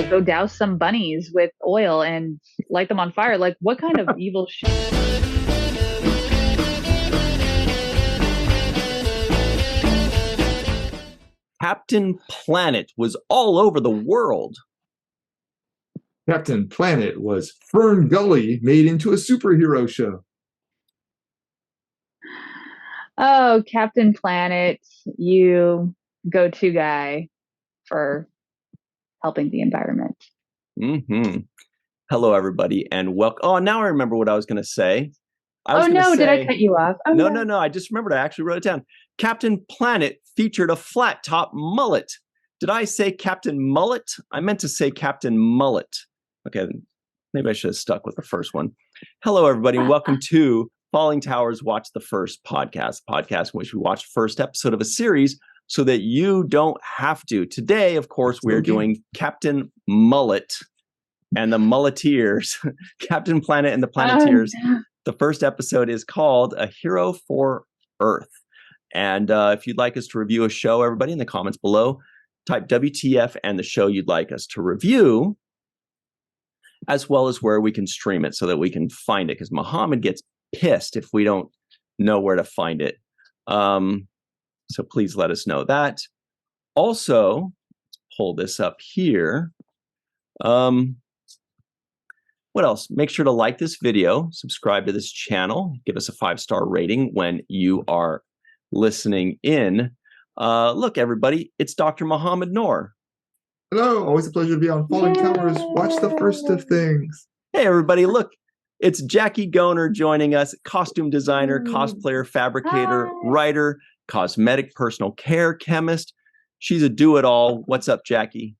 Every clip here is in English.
go douse some bunnies with oil and light them on fire. Like, what kind of evil shit? Captain Planet was all over the world. Captain Planet was Fern Gully made into a superhero show. Oh, Captain Planet, you go-to guy for helping the environment. Mm-hmm. Hello, everybody, and welcome. Oh, now I remember what I was going to say. Did I cut you off? Oh, no. I just remembered. I actually wrote it down. Captain Planet featured a flat-top mullet. Did I say Captain Mullet? I meant to say Captain Mullet. Okay, maybe I should have stuck with the first one. Hello, everybody, and welcome to Fallingtower's Watch the First podcast in which we watch the first episode of a series so that you don't have to. Today, of course, we're doing Captain Mullet and the Mulleteers, Captain Planet and the Planeteers. The first episode is called A Hero for Earth. And if you'd like us to review a show, everybody in the comments below, type WTF and the show you'd like us to review, as well as where we can stream it so that we can find it, because Muhammad gets pissed if we don't know where to find it. So please let us know that. Also, let's pull this up here. What else? Make sure to like this video, subscribe to this channel, give us a 5-star rating when you are listening in. Look, everybody, it's Dr. Muhammad Noor. Hello, always a pleasure to be on Falling Towers. Watch the first of things. Hey, everybody, look, it's Jackie Goehner joining us, costume designer, cosplayer, fabricator, writer, cosmetic, personal care, chemist. She's a do-it-all. What's up, Jackie?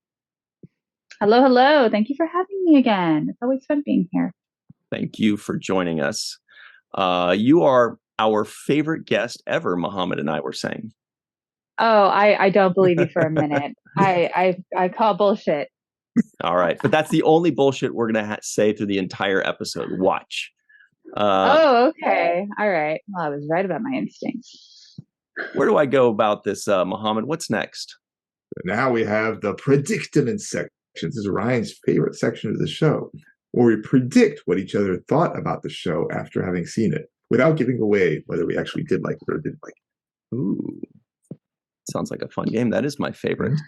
Hello. Thank you for having me again. It's always fun being here. Thank you for joining us. You are our favorite guest ever, Muhammad and I were saying. Oh, I don't believe you for a minute. I call bullshit. All right. But that's the only bullshit we're going to say through the entire episode. Watch. Okay. All right. Well, I was right about my instincts. Where do I go about this, Muhammad? What's next? Now we have the Predicament section. This is Ryan's favorite section of the show, where we predict what each other thought about the show after having seen it, without giving away whether we actually did like it or didn't like it. Ooh. Sounds like a fun game. That is my favorite.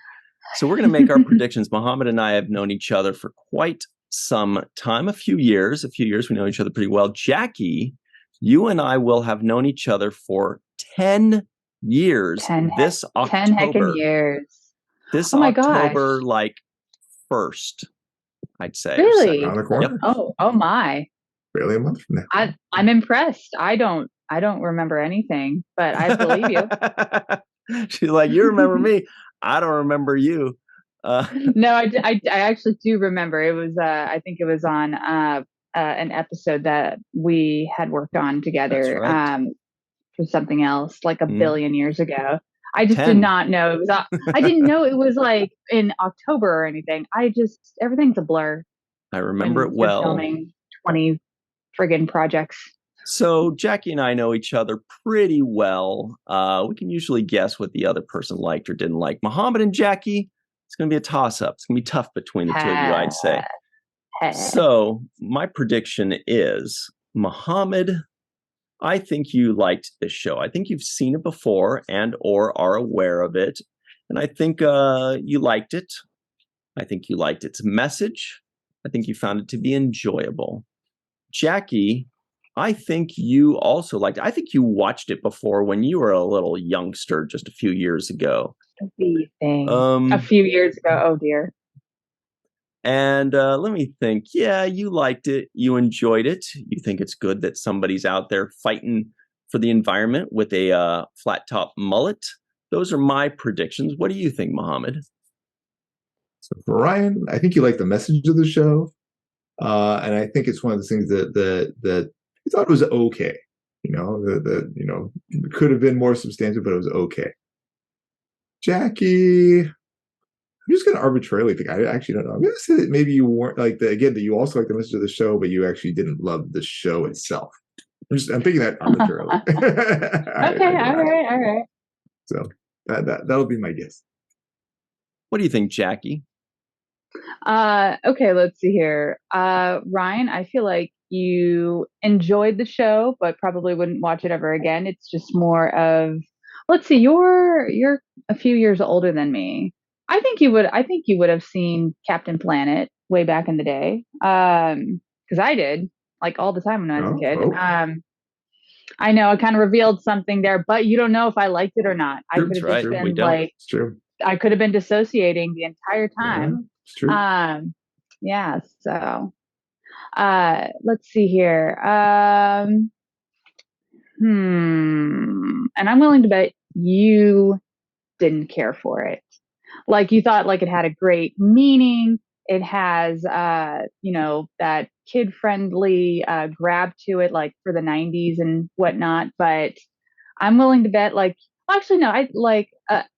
So we're going to make our predictions. Muhammad and I have known each other for quite some time, a few years. We know each other pretty well. Jackie, you and I will have known each other for 10 years. 10 October. 10 heckin' years. This oh my October, gosh. like 1st, I'd say. Really? Around the corner. Yep. Oh my. Barely a month from now. I'm impressed. I don't remember anything, but I believe you. She's like, you remember me. I don't remember you. No, I actually do remember. It was I think it was on an episode that we had worked on together. Right. For something else, like a billion years ago. I just 10. did not know it was. I didn't know it was like in October or anything. Everything's a blur. I remember it well. Filming 20 friggin' projects. So Jackie and I know each other pretty well. We can usually guess what the other person liked or didn't like. Muhammad and Jackie, it's going to be a toss-up. It's going to be tough between the two of you, I'd say. So my prediction is, Muhammad, I think you liked this show. I think you've seen it before and or are aware of it. And I think you liked it. I think you liked its message. I think you found it to be enjoyable. Jackie, I think you also liked it. I think you watched it before when you were a little youngster just a few years ago. A few years ago. Oh, dear. And let me think. Yeah, you liked it. You enjoyed it. You think it's good that somebody's out there fighting for the environment with a flat top mullet. Those are my predictions. What do you think, Muhammad? So for Ryan, I think you like the message of the show. And I think it's one of the things that I thought it was okay. It could have been more substantive, but it was okay. Jackie, I'm just going to arbitrarily think. I actually don't know. I'm going to say that maybe you weren't that you also like the message of the show, but you actually didn't love the show itself. I'm thinking that arbitrarily. Okay, all right. So that'll be my guess. What do you think, Jackie? Okay, let's see here. Ryan, I feel like you enjoyed the show, but probably wouldn't watch it ever again. It's just more of, let's see, you're a few years older than me. I think you would have seen Captain Planet way back in the day. Because I did, like all the time when I was a Oh, kid. oh, I know I kind of revealed something there, but you don't know if I liked it or not. I true, could That's have it's just right. true, We been don't. like, it's true. I could have been dissociating the entire Yeah, time. it's true. Yeah, so let's see here. And I'm willing to bet you didn't care for it. Like you thought like it had a great meaning. It has that kid friendly grab to it like for the 90s and whatnot, but I'm willing to bet like actually no, I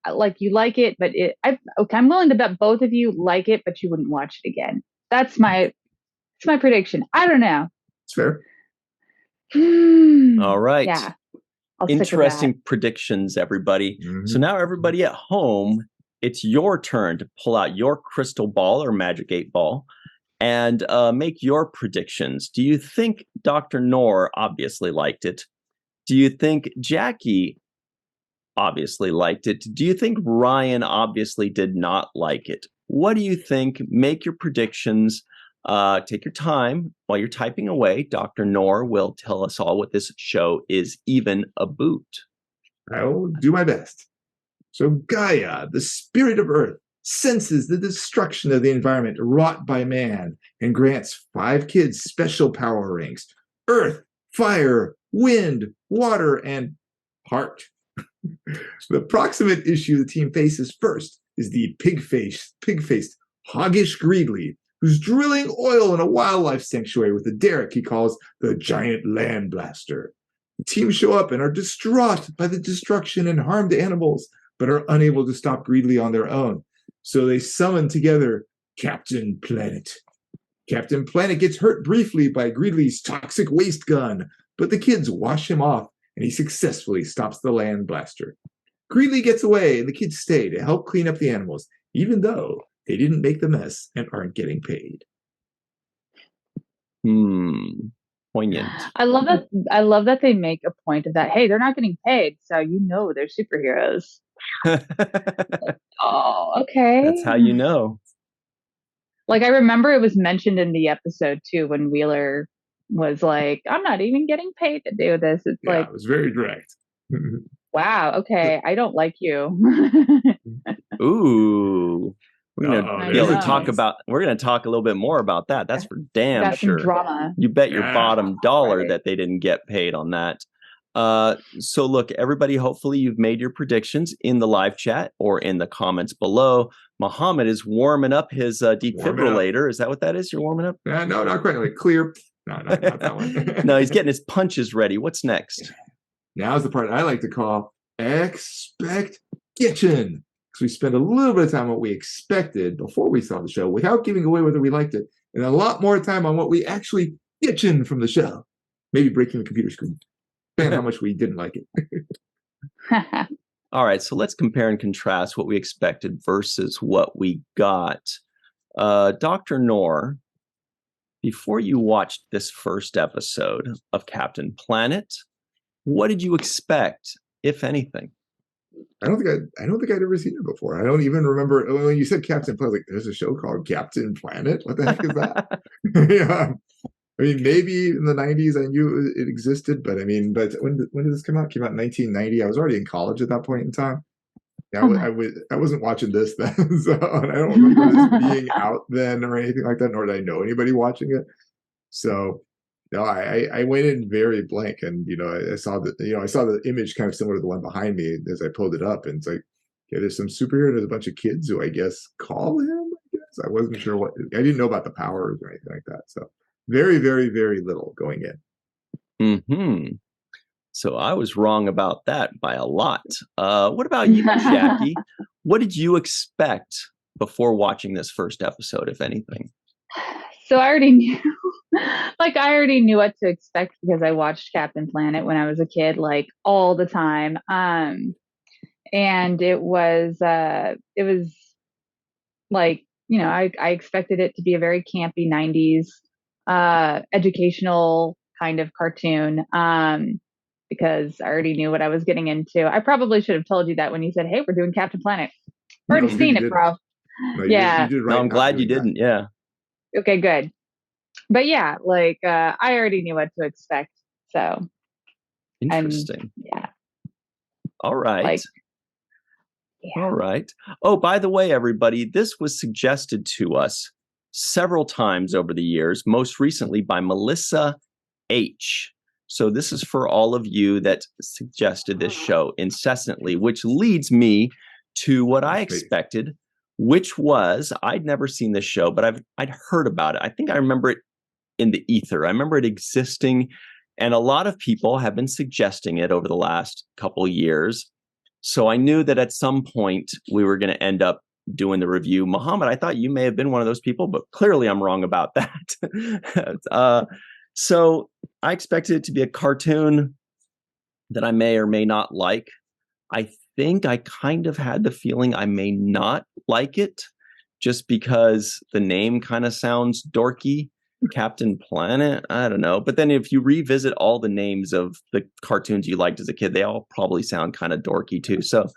like you like it, but I'm willing to bet both of you like it, but you wouldn't watch it again. It's my prediction. I don't know. It's fair. All right. Yeah, I'll stick with that. Interesting predictions, everybody. So Mhm. now, everybody at home, it's your turn to pull out your crystal ball or magic 8 ball and make your predictions. Do you think Dr. Noor obviously liked it? Do you think Jackie obviously liked it? Do you think Ryan obviously did not like it? What do you think? Make your predictions. Take your time while you're typing away. Dr. Noor will tell us all what this show is even about. I will do my best. So Gaia, the spirit of Earth, senses the destruction of the environment wrought by man and grants 5 kids special power rings: Earth, Fire, Wind, Water, and Heart. The proximate issue the team faces first is the pig-faced, hoggish Greedly, who's drilling oil in a wildlife sanctuary with a derrick he calls the Giant Land Blaster. The team show up and are distraught by the destruction and harmed animals, but are unable to stop Greedly on their own. So they summon together Captain Planet. Captain Planet gets hurt briefly by Greedly's toxic waste gun, but the kids wash him off and he successfully stops the land blaster. Greedly gets away and the kids stay to help clean up the animals, even though they didn't make the mess and aren't getting paid. Poignant. I love that they make a point of that. Hey, they're not getting paid, so you know they're superheroes. Oh, okay. That's how you know. Like I remember it was mentioned in the episode too when Wheeler was like, "I'm not even getting paid to do this." It's Yeah, like, it was very direct. wow, okay, I don't like you. Ooh. We're gonna Uh-oh, be able to there's talk some- about. We're gonna talk a little bit more about that. That's for damn Got some sure. drama. You bet your Yeah. bottom dollar Right. that they didn't get paid on that. So look, everybody, hopefully you've made your predictions in the live chat or in the comments below. Muhammad is warming up his defibrillator. Is that what that is? You're warming up? No, not quite. Like clear. No, not that one. No, he's getting his punches ready. What's next? Now's the part I like to call expectation. Because we spend a little bit of time on what we expected before we saw the show without giving away whether we liked it, and a lot more time on what we actually getting from the show. Maybe breaking the computer screen. And how much we didn't like it. All right, so let's compare and contrast what we expected versus what we got. Dr. Noor, before you watched this first episode of Captain Planet, what did you expect, if anything? I don't think I'd ever seen it before. I don't even remember when you said Captain Planet. Like, there's a show called Captain Planet. What the heck is that? Yeah, I mean, maybe in the '90s I knew it existed, but I mean, but when did this come out? It came out in 1990. I was already in college at that point in time. Yeah, I wasn't watching this then, so and I don't remember this being out then or anything like that, nor did I know anybody watching it. So no, I went in very blank, and I saw the image kind of similar to the one behind me as I pulled it up, and it's like, okay, there's some superhero, there's a bunch of kids who I guess call him. I guess I wasn't sure I didn't know about the powers or anything like that. So very, very, very little going in. So I was wrong about that by a lot. What about you, Jackie? What did you expect before watching this first episode, if anything? So I already knew, I already knew what to expect because I watched Captain Planet when I was a kid, like all the time. And it was like I expected it to be a very campy 90s educational kind of cartoon, because I already knew what I was getting into. I probably should have told you that when you said, "Hey, we're doing Captain Planet." Already No, seen you it, didn't. bro. No, Yeah. you did No, right I'm not glad you doing that. didn't. Yeah. Okay, good. But yeah, like I already knew what to expect. So, and Interesting. yeah, All right. like, yeah. All right. Oh, by the way, everybody, this was suggested to us several times over the years, most recently by Melissa H. So this is for all of you that suggested this show incessantly, which leads me to what I expected, which was I'd never seen this show, but I'd heard about it. I think I remember it in the ether. I remember it existing, and a lot of people have been suggesting it over the last couple of years. So I knew that at some point we were going to end up doing the review. Muhammad, I thought you may have been one of those people, but clearly I'm wrong about that. So I expected it to be a cartoon that I may or may not like. I think I kind of had the feeling I may not like it just because the name kind of sounds dorky. Captain Planet, I don't know. But then if you revisit all the names of the cartoons you liked as a kid, they all probably sound kind of dorky too. So,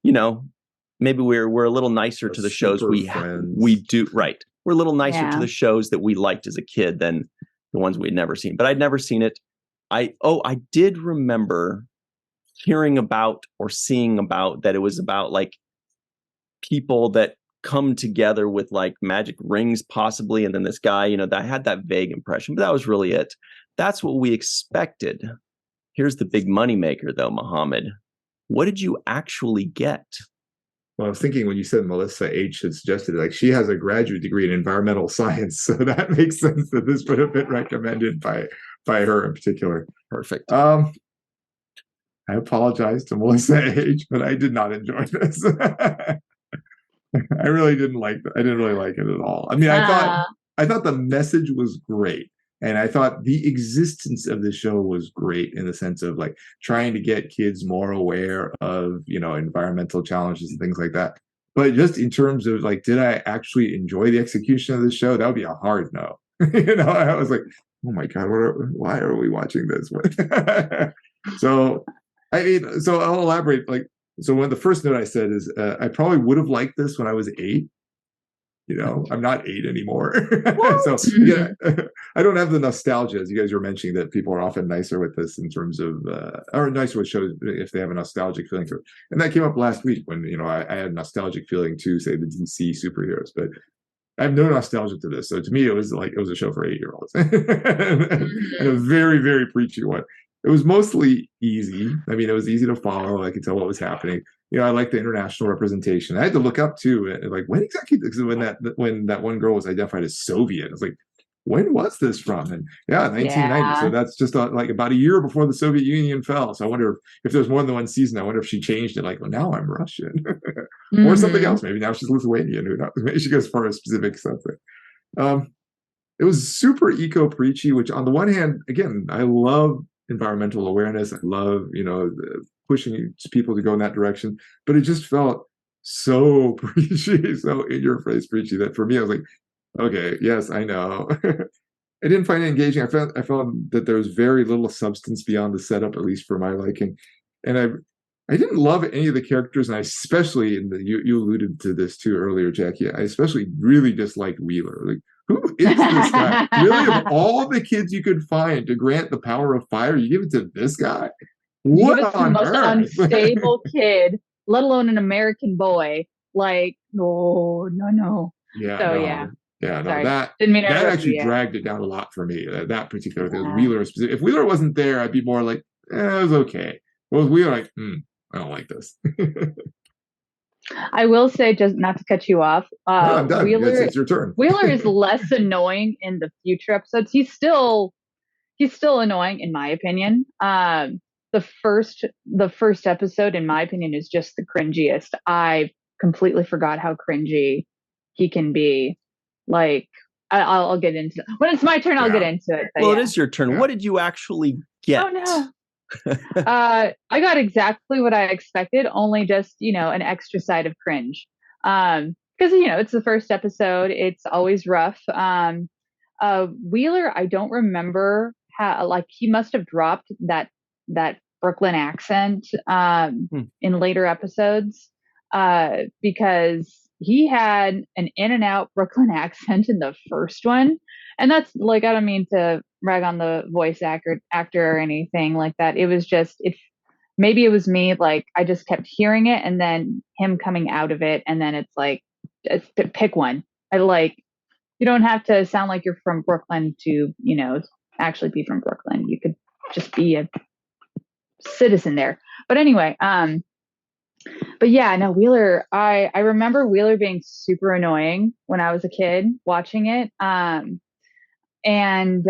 maybe we're a little nicer to the shows we do. Right. We're a little nicer to the shows that we liked as a kid than the ones we'd never seen. But I'd never seen it. I did remember hearing about or seeing about that it was about like people that come together with like magic rings possibly, and then this guy, that I had that vague impression, but that was really it. That's what we expected. Here's the big moneymaker though, Muhammad. What did you actually get? Well, I was thinking when you said Melissa H had suggested, like, she has a graduate degree in environmental science, so that makes sense that this would have been recommended by her in particular. Perfect. I apologize to Melissa H, but I did not enjoy this. I really didn't like it. I didn't really like it at all. I mean, I thought the message was great. And I thought the existence of the show was great in the sense of like trying to get kids more aware of, environmental challenges and things like that. But just in terms of like, did I actually enjoy the execution of the show? That would be a hard no. I was like, oh my God, why are we watching this? So I'll elaborate. Like, so when the first note I said is, I probably would have liked this when I was 8. I'm not 8 anymore. So yeah, I don't have the nostalgia, as you guys were mentioning, that people are often nicer with this in terms of, or nicer with shows if they have a nostalgic feeling to it. And that came up last week when, I had a nostalgic feeling to, say, the DC superheroes, but I have no nostalgia to this. So to me, it was a show for 8-year-olds and a very, very preachy one. It was mostly easy. I mean, it was easy to follow. I could tell what was happening. I like the international representation. I had to look up too, like when exactly, when that one girl was identified as Soviet. I was like, when was this from? And 1990. So that's just like about a year before the Soviet Union fell. So I wonder if there's more than one season. I wonder if she changed it. Like, well, now I'm Russian, or something else. Maybe now she's Lithuanian. Who knows? Maybe she goes for a specific something. It was super eco preachy. Which on the one hand, again, I love environmental awareness. I love pushing people to go in that direction, but it just felt so preachy, so in your face preachy, that for me I was like, okay, yes, I know. I didn't find it engaging. I found that there was very little substance beyond the setup, at least for my liking, and I didn't love any of the characters, and I especially you alluded to this too earlier, Jackie. I especially really disliked Wheeler. Like, who is this guy? Really, of all the kids you could find to grant the power of fire, you give it to this guy? What give it to the most unstable kid, let alone an American boy. Like, no. Yeah. So, no. Yeah, no, sorry. that actually dragged it down a lot for me. That particular thing, Wheeler specific. If Wheeler wasn't there, I'd be more like, it was okay. Well, Wheeler, like, I don't like this. I will say, just not to cut you off, no, I'm done. It's your turn. Wheeler is less annoying in the future episodes. He's still annoying, in my opinion. The first episode, in my opinion, is just the cringiest. I completely forgot how cringy he can be. Like, I'll get into it. When it's my turn, I'll get into it. Well, it is your turn. Yeah. What did you actually get? Oh, no. I got exactly what I expected, only just, an extra side of cringe. because it's the first episode. It's always rough. Wheeler, I don't remember how, like, he must have dropped that Brooklyn accent in later episodes because he had an in and out Brooklyn accent in the first one. And that's like, I don't mean to rag on the voice actor or anything like that. It was just, maybe it was me, like I just kept hearing it and then him coming out of it. And then it's like, pick one. I like, you don't have to sound like you're from Brooklyn to, actually be from Brooklyn. You could just be a citizen there. But anyway, but yeah, no, Wheeler, I remember Wheeler being super annoying when I was a kid watching it. And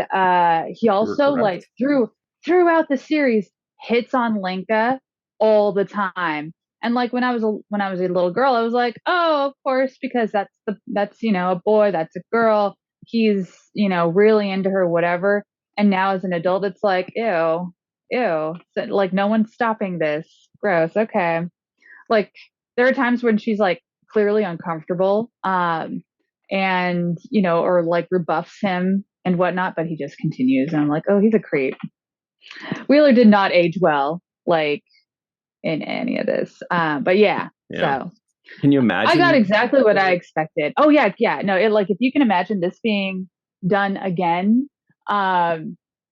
he also like throughout the series hits on Linka all the time. And like when I was a little girl, I was like, oh, of course, because that's a boy, that's a girl. He's really into her, whatever. And now as an adult, it's like, ew. So, like no one's stopping this. Gross. Okay. Like there are times when she's like clearly uncomfortable, and or like rebuffs him and whatnot, but he just continues, and I'm like, oh, he's a creep. Wheeler did not age well, like in any of this. But yeah. So can you imagine? I got exactly what I expected. Oh yeah. No, like if you can imagine this being done again,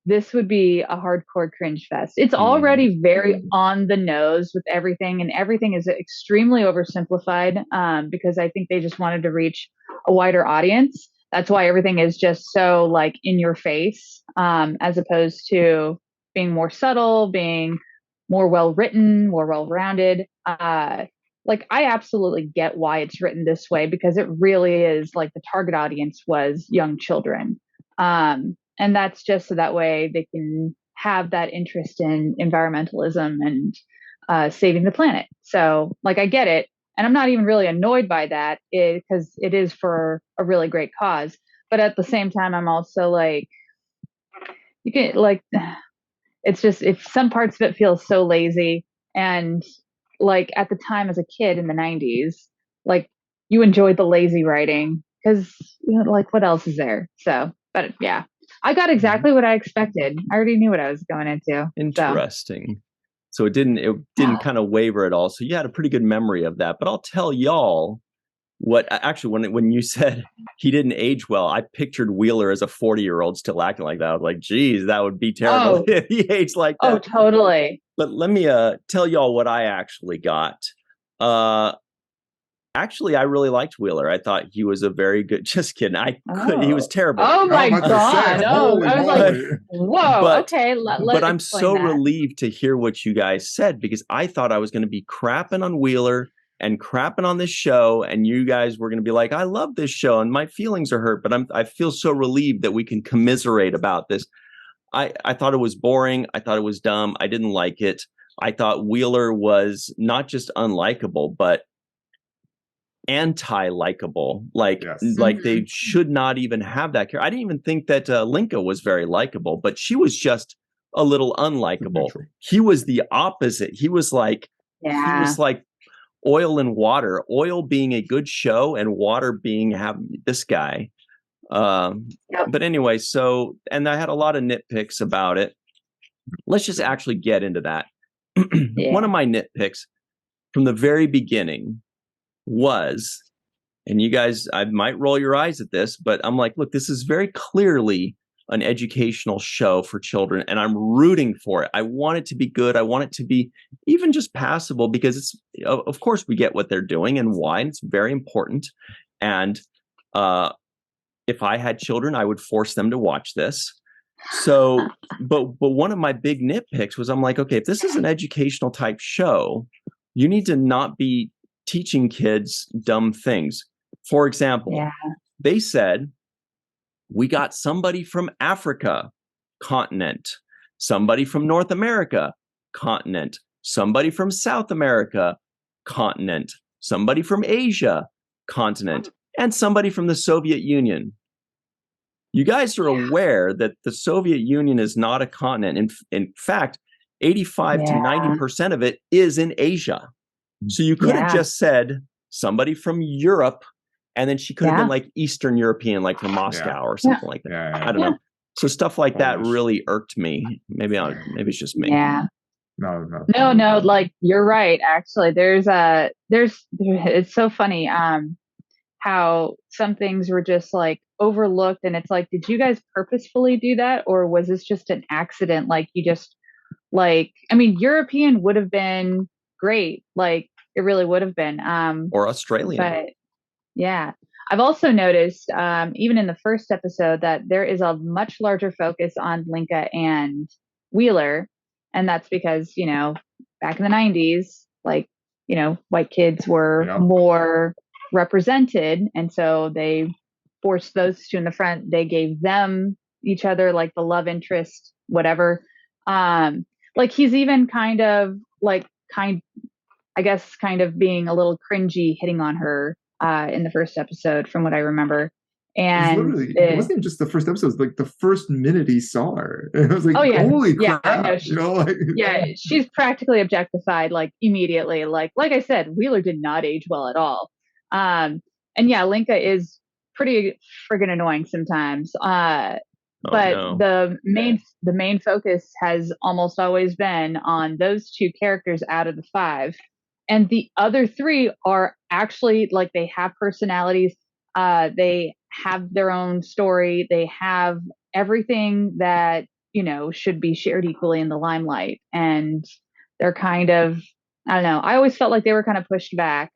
this would be a hardcore cringe fest. It's already very on the nose with everything, and everything is extremely oversimplified because I think they just wanted to reach a wider audience. That's why everything is just so like in your face, as opposed to being more subtle, being more well written, more well rounded. Like I absolutely get why it's written this way because it really is like the target audience was young children. And that's just so that way they can have that interest in environmentalism and saving the planet. So like I get it. And I'm not even really annoyed by that because it is for a really great cause. But at the same time, I'm also like, you can like, it's just, if some parts of it feel so lazy. And like at the time as a kid in the 90s, like you enjoyed the lazy writing because like what else is there? So, but yeah. I got exactly what I expected. I already knew what I was going into. Interesting. So it didn't kind of waver at all. So you had a pretty good memory of that. But I'll tell y'all what actually when you said he didn't age well, I pictured Wheeler as a 40-year-old still acting like that. I was like, geez, that would be terrible if he aged like that. Oh, totally. But let me tell y'all what I actually got. Actually, I really liked Wheeler. I thought he was a very good. Just kidding. He was terrible. Oh my god! Oh, I was like, whoa. Okay, but I'm so relieved to hear what you guys said because I thought I was going to be crapping on Wheeler and crapping on this show, and you guys were going to be like, "I love this show," and my feelings are hurt. But I feel so relieved that we can commiserate about this. I thought it was boring. I thought it was dumb. I didn't like it. I thought Wheeler was not just unlikable, but anti-likable, like they should not even have that character. I didn't even think that Linka was very likable, but she was just a little unlikable. He was the opposite. He was like oil and water, oil being a good show and water being this guy. But anyway, and I had a lot of nitpicks about it. Let's just actually get into that. One of my nitpicks from the very beginning was, and you guys, I might roll your eyes at this, but I'm like, look, this is very clearly an educational show for children, and I'm rooting for it. I want it to be good. I want it to be even just passable because it's, of course, we get what they're doing and why, and it's very important. And if I had children, I would force them to watch this. So, but one of my big nitpicks was, I'm like, okay, if this is an educational type show, you need to not be teaching kids dumb things. For example, they said, we got somebody from Africa, continent, somebody from North America, continent, somebody from South America, continent, somebody from Asia, continent, and somebody from the Soviet Union. You guys are aware that the Soviet Union is not a continent. In fact, 85 to 90% of it is in Asia. So you could have just said somebody from Europe And then she could have been like Eastern European, like from Moscow or something like that. I don't know. So stuff like that really irked me. Maybe it's just me. Yeah. No. Like you're right. Actually, it's so funny. How some things were just like overlooked, and it's like, did you guys purposefully do that, or was this just an accident? Like you just like, I mean, European would have been great. Like it really would have been. Or Australian. But yeah. I've also noticed, even in the first episode, that there is a much larger focus on Linka and Wheeler. And that's because, back in the 90s, like, white kids were more represented. And so they forced those two in the front. They gave them each other like the love interest, whatever. Like he's even kind of being a little cringy, hitting on her in the first episode, from what I remember. And it wasn't even just the first episode; it was like the first minute he saw her, and I was like, "Holy crap!" She's practically objectified, like immediately. Like I said, Wheeler did not age well at all. And Linka is pretty friggin' annoying sometimes. The main focus has almost always been on those two characters out of the 5. And the other 3 are actually like, they have personalities. They have their own story. They have everything that, should be shared equally in the limelight. And they're kind of, I don't know. I always felt like they were kind of pushed back.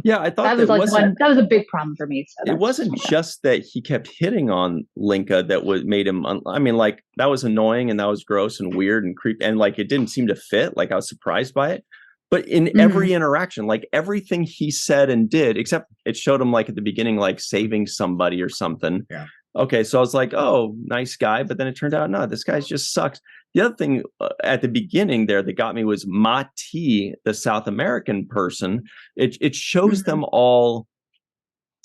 Yeah, I thought that was a big problem for me. So it wasn't just that he kept hitting on Linka that made him. That was annoying and that was gross and weird and creepy, and like it didn't seem to fit. Like I was surprised by it. But in every interaction, like everything he said and did, except it showed him like at the beginning, like saving somebody or something. Yeah. Okay, so I was like, oh, nice guy. But then it turned out, no, this guy just sucks. The other thing at the beginning there that got me was Mati, the South American person. It shows them all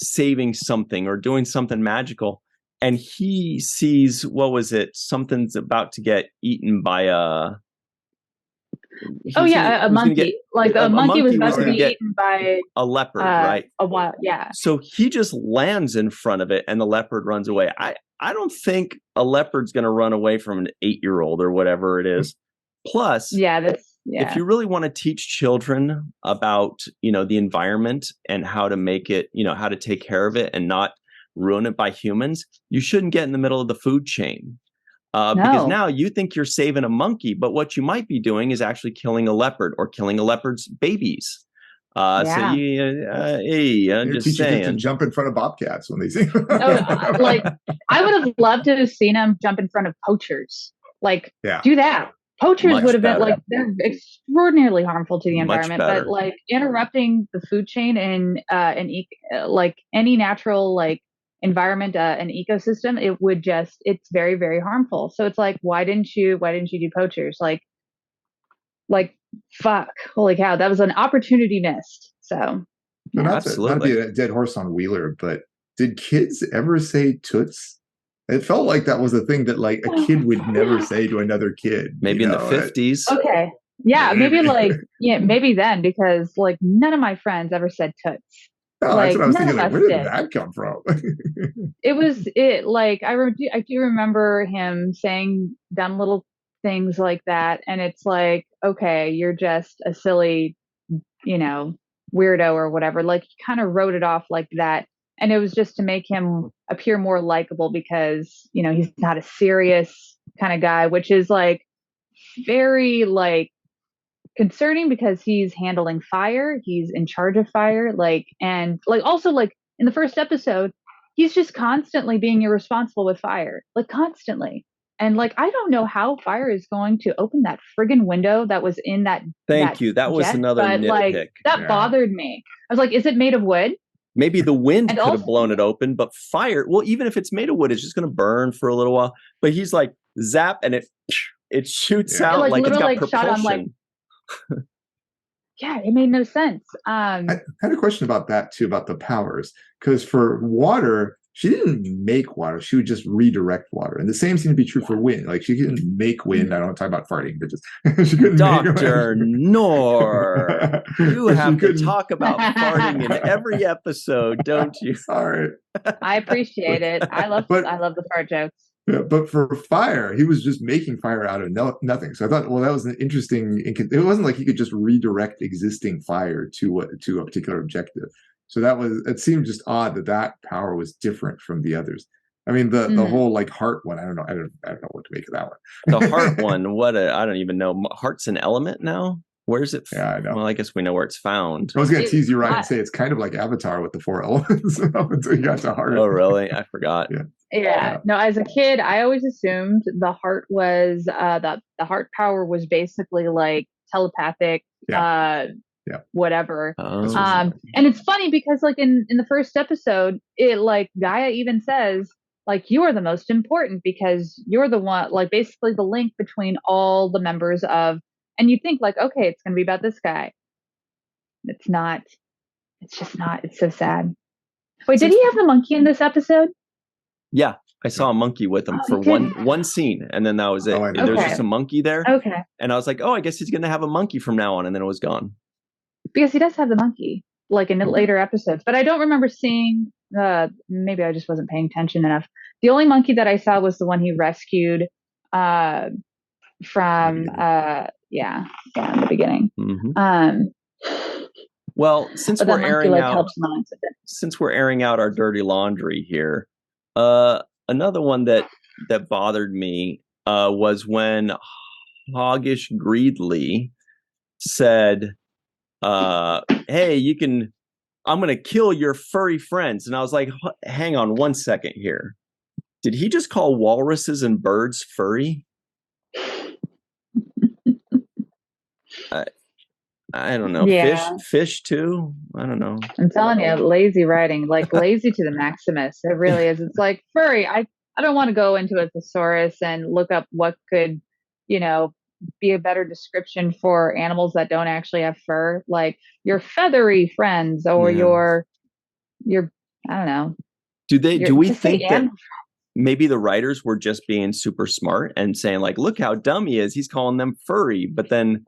saving something or doing something magical. And he sees, what was it? Something's about to get eaten by a... a monkey. A monkey was about to be eaten by a leopard, right? A wild, So he just lands in front of it, and the leopard runs away. I don't think a leopard's going to run away from an 8-year-old or whatever it is. Plus, if you really want to teach children about the environment and how to make it, how to take care of it and not ruin it by humans, you shouldn't get in the middle of the food chain. Because now you think you're saving a monkey, but what you might be doing is actually killing a leopard or killing a leopard's babies. I'm just saying, to jump in front of bobcats when they see. I would have loved to have seen him jump in front of poachers. Do that. Poachers would have been they're extraordinarily harmful to the environment, but like interrupting the food chain in any natural environment, an ecosystem, it's very, very harmful. So it's like, why didn't you do poachers? Like fuck, holy cow, that was an opportunity missed. So not to be a dead horse on Wheeler, but did kids ever say toots? It felt like that was a thing that like a kid would never say to another kid. Maybe in the 50s. Okay. Yeah, maybe maybe then, because like none of my friends ever said toots. Oh, that's what I was thinking. Like, where did that come from? I do remember him saying dumb little things like that, and it's like, okay, you're just a silly, weirdo or whatever. Like, he kind of wrote it off like that, and it was just to make him appear more likable because he's not a serious kind of guy, which is like very concerning because he's handling fire, he's in charge of fire, and also in the first episode he's just constantly being irresponsible with fire, constantly. And I don't know how fire is going to open that friggin' window that was in that that was another nitpick that bothered me. I was like, is it made of wood? Maybe the wind could have blown it open, but fire, well, even if it's made of wood, it's just going to burn for a little while. But he's like zap and it shoots out like it's got propulsion. Yeah, it made no sense. I had a question about that too, about the powers, because for water, she didn't make water. She would just redirect water. And the same seemed to be true for wind. Like she couldn't make wind. I don't talk about farting, but just she couldn't Dr. make Nor, you but have she to couldn't- talk about farting in every episode, don't you? Sorry. I appreciate it. I love the fart jokes. Yeah, but for fire, he was just making fire out of nothing. So I thought, well, that was an interesting. It wasn't like he could just redirect existing fire to a particular objective. So it seemed just odd that power was different from the others. I mean, the whole like heart one. I don't know what to make of that one. The heart one. I don't even know. Heart's an element now. Where's it? Yeah, I know. Well, I guess we know where it's found. I was going to tease you, Ryan, and say it's kind of like Avatar with the 4 elements until you got to heart. Oh, really? I forgot. Yeah. No, as a kid, I always assumed the heart was the heart power was basically like telepathic, whatever. Oh. And it's funny because like in the first episode, it like Gaia even says like you are the most important because you're the one, like basically the link between all the members of. And you think like, okay, it's going to be about this guy. It's not. It's just not. It's so sad. Wait, did he have the monkey in this episode? Yeah, I saw a monkey with him for one scene, and then that was it. Oh, there was just a monkey there. Okay. And I was like, oh, I guess he's going to have a monkey from now on, and then it was gone. Because he does have the monkey, like in later episodes. But I don't remember seeing, maybe I just wasn't paying attention enough. The only monkey that I saw was the one he rescued from, in the beginning. Mm-hmm. Well, since we're airing out our dirty laundry here, another one that bothered me was when Hoggish Greedley said, "Hey, I'm going to kill your furry friends," and I was like, "Hang on one second here. Did he just call walruses and birds furry?" I don't know. Yeah. Fish too. I don't know. I'm telling you, lazy writing, like lazy to the maximus. It really is. It's like furry. I don't want to go into a thesaurus and look up what could, be a better description for animals that don't actually have fur, like your feathery friends or your I don't know. Do we think that maybe the writers were just being super smart and saying like, look how dumb he is. He's calling them furry, but then.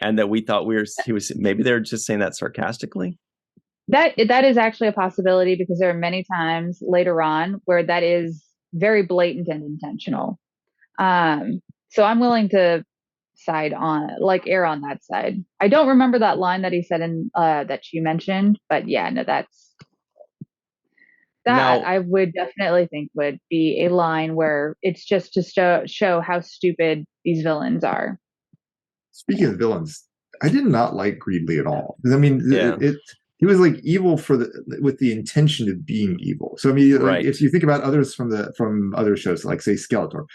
And that we thought maybe they're just saying that sarcastically. That is actually a possibility because there are many times later on where that is very blatant and intentional. So I'm willing to err on that side. I don't remember that line that he said in that you mentioned, but yeah, no, that I would definitely think would be a line where it's just to show how stupid these villains are. Speaking of villains, I did not like Greedley at all. I mean, he was like evil with the intention of being evil. So I mean, if you think about others from other shows, like say Skeletor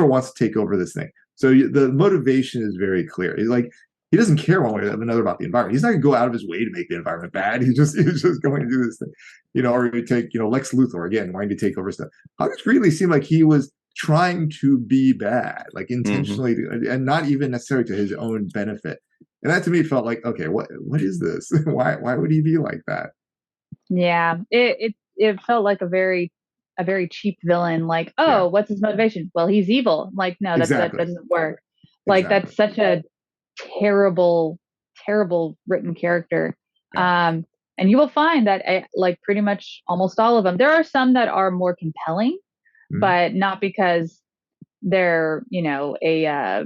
wants to take over this thing. So the motivation is very clear. He's like he doesn't care one way or another about the environment. He's not going to go out of his way to make the environment bad. He's just going to do this thing, Or you take Lex Luthor again wanting to take over stuff. Hoggish Greedley seemed like he was trying to be bad, like intentionally, and not even necessarily to his own benefit. And that to me felt like, okay, what is this? Why would he be like that? Yeah, it felt like a very cheap villain. Like, what's his motivation? Well, he's evil. Like, no, that doesn't work. Like, that's such a terrible written character. And you will find that like pretty much almost all of them. There are some that are more compelling. But not because they're, they're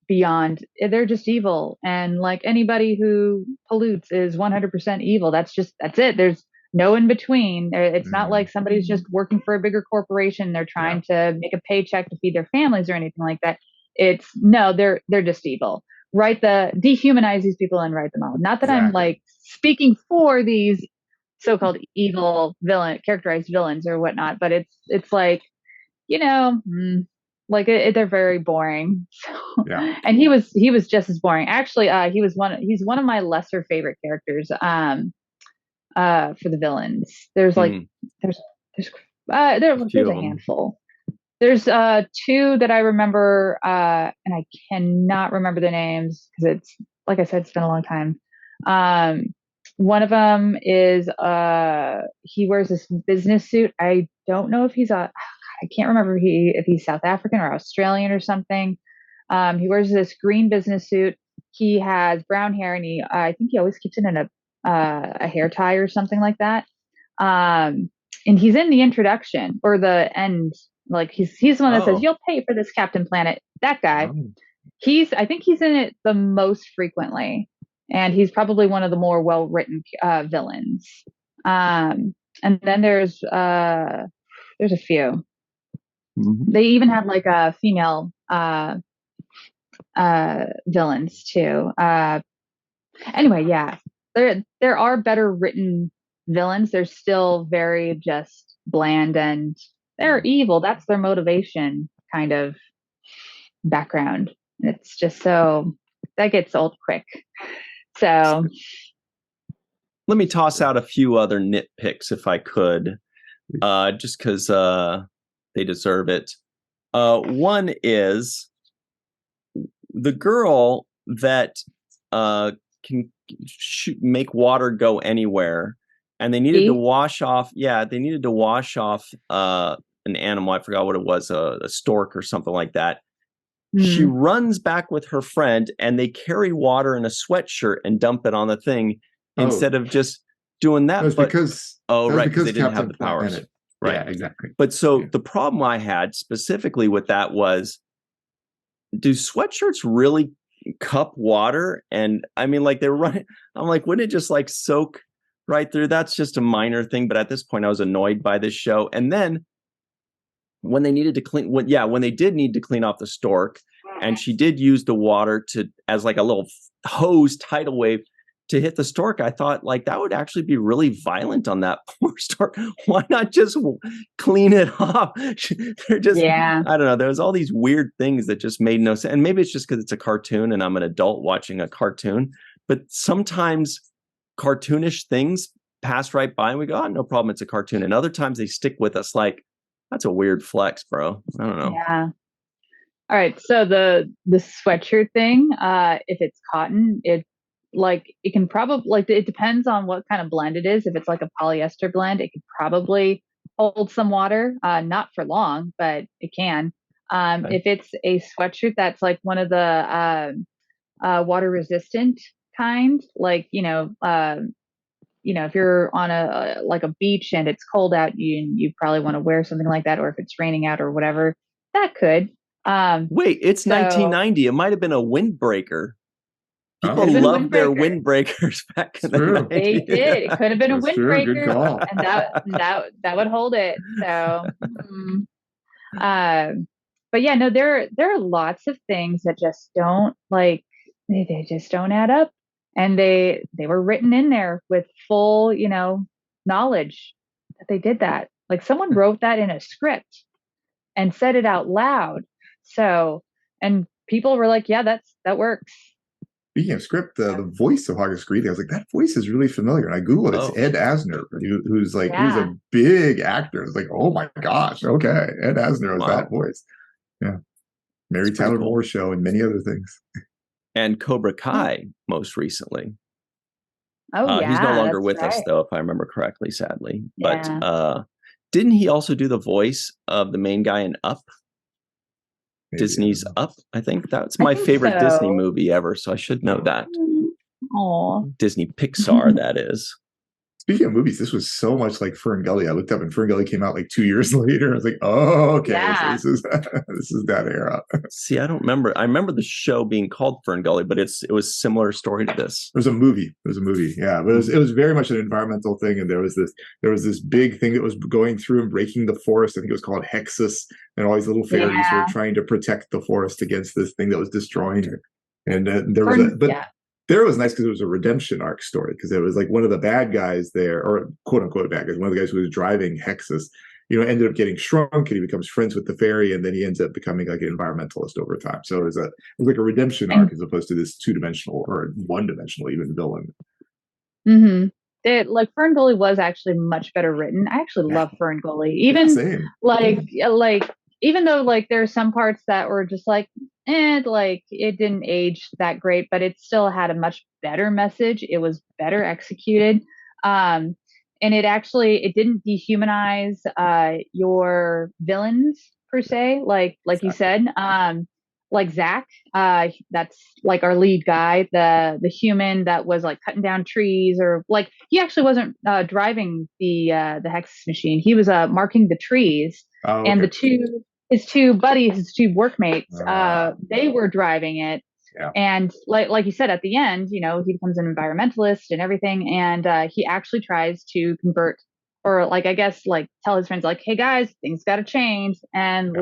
beyond, they're just evil. And like anybody who pollutes is 100% evil. That's it. There's no in between. It's not like somebody's just working for a bigger corporation. They're trying to make a paycheck to feed their families or anything like that. They're just evil. Dehumanize these people and write them out. Not that I'm like speaking for these so-called evil characterized villains or whatnot, but it's like, they're very boring. So, and he was just as boring. Actually, he's one of my lesser favorite characters. For the villains, there's a handful. There's 2 that I remember, and I cannot remember their names because it's like I said, it's been a long time. One of them is he wears this business suit. I don't know if I can't remember if he's South African or Australian or something. He wears this green business suit. He has brown hair, and I think he always keeps it in a hair tie or something like that. And he's in the introduction or the end. Like he's the one that says, Oh. "You'll pay for this, Captain Planet." That guy. Oh. I think he's in it the most frequently, and he's probably one of the more well written villains. And then there's a few. Mhm. They even have like a female villains too. Anyway, yeah, there are better written villains. They're still very just bland, and they're evil. That's their motivation, kind of background. It's just so that gets old quick. So let me toss out a few other nitpicks if I could, just because they deserve it. One is the girl that can make water go anywhere, and they needed to wash off. Yeah, they needed to wash off an animal. I forgot what it was, a stork or something like that. She runs back with her friend, and they carry water in a sweatshirt and dump it on the thing instead of just doing that. Right, because they didn't have the powers. Planet. Right, yeah, exactly. But the problem I had specifically with that was, do sweatshirts really cup water? And I mean, like they were running. I'm like, wouldn't it just like soak right through? That's just a minor thing. But at this point, I was annoyed by this show. And then when they needed to when they did need to clean off the stork, and she did use the water as like a little hose tidal wave to hit the stork, I thought like that would actually be really violent on that poor stork. Why not just clean it off? They're just, I don't know. There was all these weird things that just made no sense. And maybe it's just because it's a cartoon and I'm an adult watching a cartoon. But sometimes cartoonish things pass right by and we go, oh, no problem, it's a cartoon. And other times they stick with us like, that's a weird flex, bro. I don't know. Yeah. All right. So the sweatshirt thing, if it's cotton, it can probably it depends on what kind of blend it is. If it's like a polyester blend, it could probably hold some water, not for long, but it can. Okay. If it's a sweatshirt that's like one of the water resistant kind, like if you're on a beach and it's cold out, you probably want to wear something like that, or if it's raining out or whatever, that could. Wait, it's 1990. It might have been a windbreaker. People loved their windbreakers back in the 90s. They did. It could have been a windbreaker, and that would hold it. So, but yeah, no, there are lots of things that just don't they just don't add up, and they were written in there with full knowledge that they did that. Like someone wrote that in a script and said it out loud. So, and people were like, yeah, that works. Speaking of script, the voice of August Greeley, I was like, that voice is really familiar. And I Googled it. It's Ed Asner, who's a big actor. It's like, oh my gosh, okay. Ed Asner was that voice. Yeah. Mary Tyler Moore Show and many other things. And Cobra Kai most recently. Oh, yeah. He's no longer with us, though, if I remember correctly, sadly. But didn't he also do the voice of the main guy in Up? Maybe. Disney's Up, I think. That's my favorite Disney movie ever, so I should know that. Aww. Disney Pixar, that is. Speaking of movies, this was so much like Fern Gully. I looked up and Fern Gully came out like 2 years later. I was like, oh, okay. Yeah. So this is that era. See, I don't remember. I remember the show being called Fern Gully, but it was a similar story to this. There was a movie. Yeah. But it was very much an environmental thing. And there was this big thing that was going through and breaking the forest. I think it was called Hexus. And all these little fairies were trying to protect the forest against this thing that was destroying it. And there was There it was nice because it was a redemption arc story, because it was like one of the bad guys there, or quote unquote bad guys, one of the guys who was driving Hexus, ended up getting shrunk and he becomes friends with the fairy, and then he ends up becoming like an environmentalist over time. So it was like a redemption arc as opposed to this two-dimensional or one-dimensional even villain. Mm-hmm. Fern Gully was actually much better written. I actually love Fern Gully. Even even though there are some parts that were just like, and like it didn't age that great, but it still had a much better message. It was better executed. Um, and it didn't dehumanize your villains per se, like you said. Like Zach, that's like our lead guy, the human that was like cutting down trees, or like he actually wasn't driving the hex machine. He was marking the trees, Oh, and okay. his two buddies, his two workmates, Uh, they were driving it. yeah. And like you said, at the end, you know, he becomes an environmentalist and everything, and he actually tries to convert, or like I guess like tell his friends like, hey guys, things got to change, and Yeah.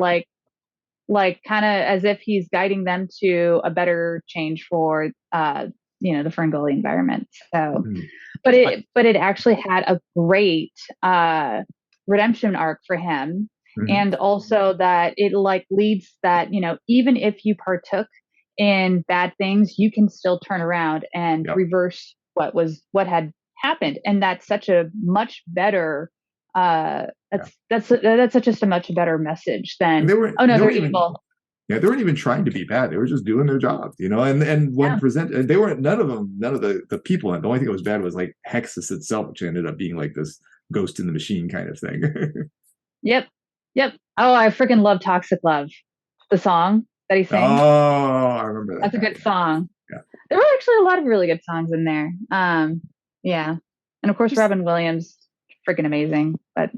like kind of as if he's guiding them to a better change for you know, the Ferngully environment. So Mhm. but it actually had a great redemption arc for him, Mhm. and also that it like leads that, you know, even if you partook in bad things, you can still turn around and Yep. reverse what had happened, and that's such a much better that's just a much better message And than, they weren't oh no, they they're weren't even evil. yeah, they weren't even trying to be bad. They were just doing their job, you know. And when Yeah. present, they weren't none of the people. And the only thing that was bad was like Hexus itself, which ended up being like this ghost in the machine kind of thing. Yep. Yep. Oh, I freaking love Toxic Love, the song that he Oh, sings. I remember that That's a now. good song. Yeah. There were actually a lot of really good songs in there. Yeah. And of course, Just- Robin Williams, freaking amazing. But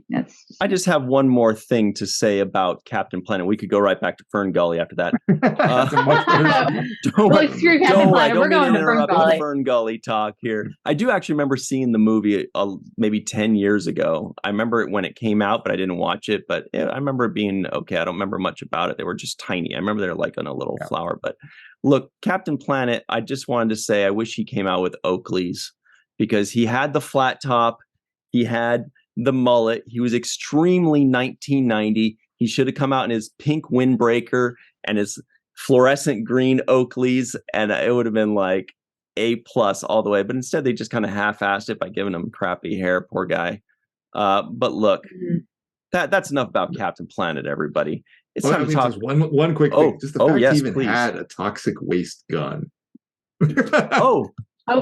I just have one more thing to say about Captain Planet. We could go right back to Ferngully after that. That's a much better. like, screw Captain Don't worry, I Planet. don't We're mean going to to interrupt the Ferngully. Ferngully talk here. I do actually remember seeing the movie maybe 10 years ago. I remember it when it came out, but I didn't watch it. But I remember it being okay. I don't remember much about it. They were just tiny. I remember they were like on a little flower. But look, Captain Planet, I just wanted to say I wish he came out with Oakley's, because he had the flat top. He had the mullet. He was extremely 1990. He should have come out in his pink windbreaker and his fluorescent green Oakleys, and it would have been like A+ all the way. But instead, they just kind of half-assed it by giving him crappy hair. Poor guy. But look, that's enough about Captain Planet, everybody. It's Well, time I to mean, talk. just one quick thing. Just the fact yes, he even please. had a toxic waste gun.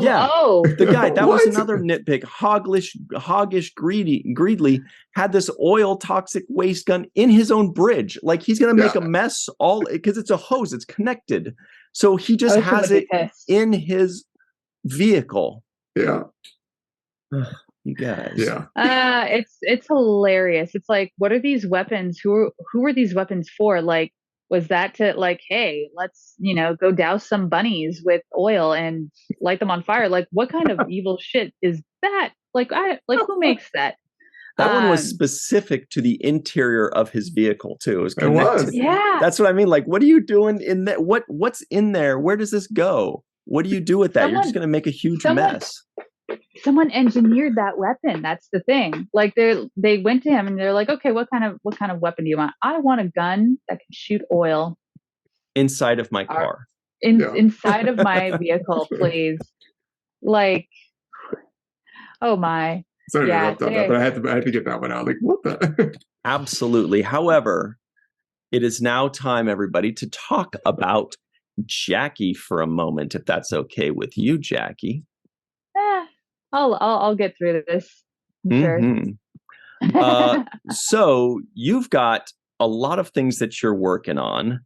Yeah, Oh, the guy, that was What? another nitpick. Hoggish, greedily had this oil toxic waste gun in his own bridge. Like he's gonna make a mess all because it's a hose, it's connected. So he just Ocean has would it be pissed. in his vehicle. Yeah. You guys. Yeah. It's hilarious. It's like, what are these weapons? Who are these weapons for? Like, was that to like, hey, let's, you know, go douse some bunnies with oil and light them on fire? Like, what kind of evil shit is that? Like, who makes that? That one was specific to the interior of his vehicle too. It was It was. Yeah. That's what I mean. Like, what are you doing in that? What's in there? Where does this go? What do you do with that? You're just gonna make a huge mess. Someone engineered that weapon. That's the thing. Like they went to him and they're like, okay, what kind of weapon do you want? I want a gun that can shoot oil inside of my car. Inside of my vehicle, please. Like, oh my. Sorry to interrupt on that, but I had to get that one out. Like, what the? Absolutely. However, it is now time, everybody, to talk about Jackie for a moment, if that's okay with you, Jackie. I'll get through this. I'm sure. So you've got a lot of things that you're working on.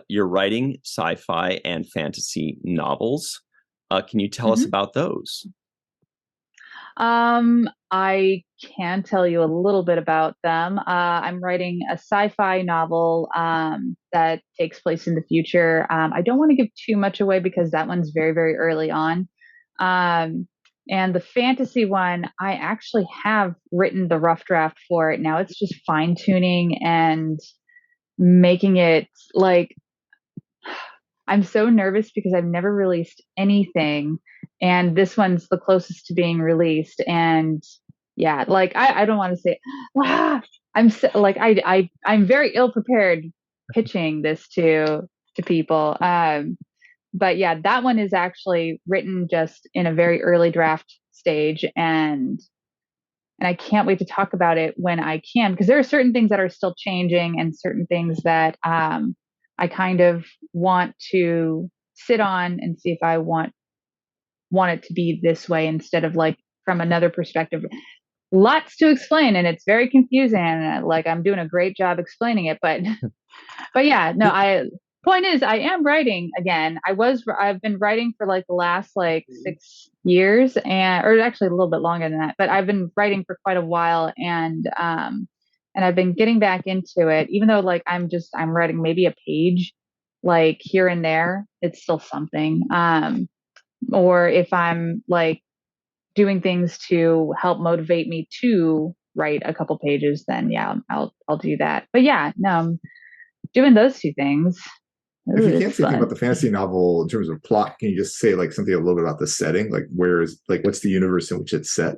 You're writing sci-fi and fantasy novels. Can you tell us about those? I can tell you a little bit about them. I'm writing a sci-fi novel that takes place in the future. I don't want to give too much away because that one's very, very early on. And the fantasy one, I actually have written the rough draft for it. Now it's just fine tuning and making it like, I'm so nervous because I've never released anything, and this one's the closest to being released. And yeah, like I don't want to say, I'm so, like I'm very ill prepared pitching this to people. But yeah, that one is actually written just in a very early draft stage, and I can't wait to talk about it when I can, because there are certain things that are still changing and certain things that I I kind of want to sit on and see if I want it to be this way instead of like from another perspective. Lots to explain, and it's very confusing. And like I'm doing a great job explaining it, but yeah, no, point is I am writing again. I've been writing for like the last like 6 years, or actually a little bit longer than that, but I've been writing for quite a while, and I've been getting back into it, even though like I'm writing maybe a page like here and there, it's still something. Or if I'm like doing things to help motivate me to write a couple pages, then yeah, I'll do that. But yeah, no, I'm doing those two things. If Ooh, you can't it's say anything fun. about the fantasy novel in terms of plot, can you just say like something a little bit about the setting? Like what's the universe in which it's set?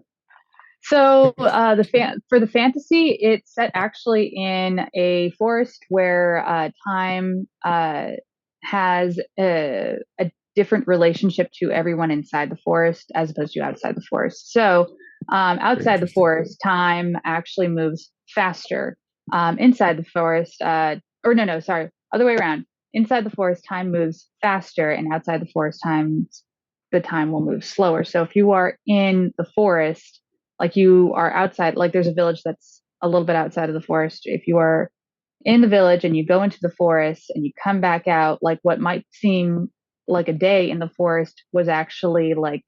So for the fantasy, it's set actually in a forest where time has a different relationship to everyone inside the forest as opposed to outside the forest. So outside the forest, time actually moves faster. Inside the forest, or no, sorry, other way around. Inside the forest, time moves faster, and outside the forest, the time will move slower. So if you are in the forest, like you are outside, like there's a village that's a little bit outside of the forest. If you are in the village and you go into the forest and you come back out, like what might seem like a day in the forest was actually like